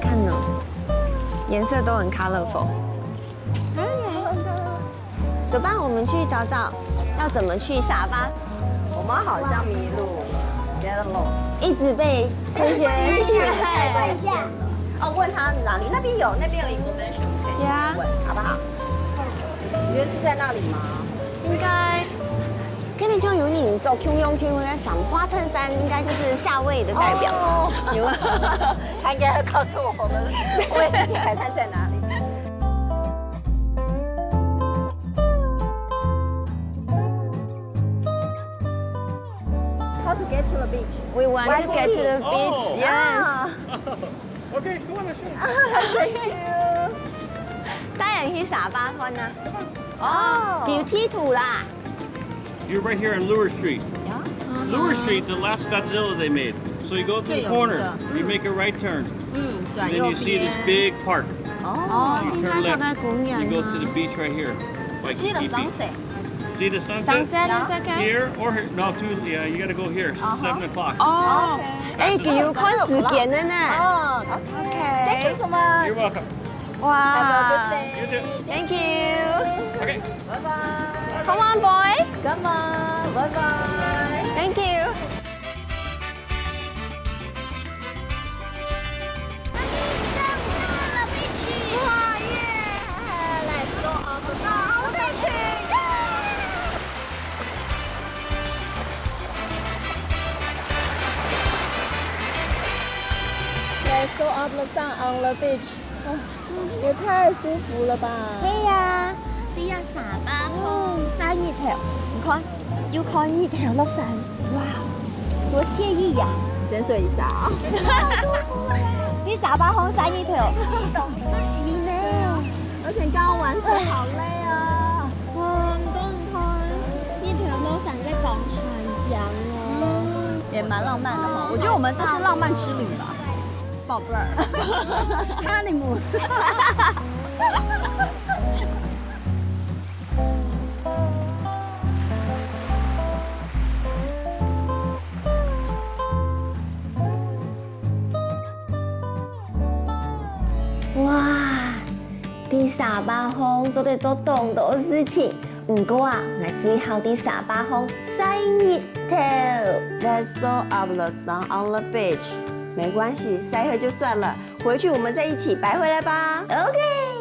看呢，颜色都很 colorful。走吧，我们去找找要怎么去沙巴。我们好像迷路了，get lost， 一直被这些哦，问他哪里？那边有 information 可以问，好不好？你觉得是在那里吗？应该。跟你就有你走 Q 用 Q 的伞，花衬衫应该就是夏威夷的代表。有吗？他应该会告诉我们威士忌海滩在哪里。How to get to the beach? We want to get to the beach. Yes. Okay, come on, let's go. Thank you. 帶人去沙巴看啊！哦，Beauty 圖啦。 You're right here on Lure Street. Lure Street, the last Godzilla they made. So you go to the corner, you make a right turn, and then you see this big park. 哦， You 新 turn 開頭 left, 嘅公園 you go to the 啊。 beach right here. Like See the Kiki. sunset. See the sunset? Sunset is okay. Here or here? No, yeah, you gotta go here. 7 o'clock. 哦，誒，要看時間的呢。哦 OK。 ，Thank you so much. You're welcome. 哇 Have a good day. You too. ，Thank you。 Okay. 拜拜。 Come on, boy. Come on，拜拜。 Thank you。 哇耶！Let's go on the sun beach. Let's go on the sun on the beach. 哦，也太舒服了吧！係啊，呢日沙巴風山熱條，你看，要看熱條落山，哇，多愜意呀！先睡一下啊。啲沙巴風山熱條，懂事呢。而且刚刚玩水好累啊。哇，唔講唔看，呢條落山在講韓江哦。也蛮浪漫的哈。我觉得我们这是浪漫之旅吧，宝贝儿，honeymoon。哇，啲沙巴風做得做咁多事情，唔過啊，我最後啲沙巴風晒熱條。 Let's go up the sun on the beach。没关系，晒黑就算了，回去我们再一起白回来吧。 OK。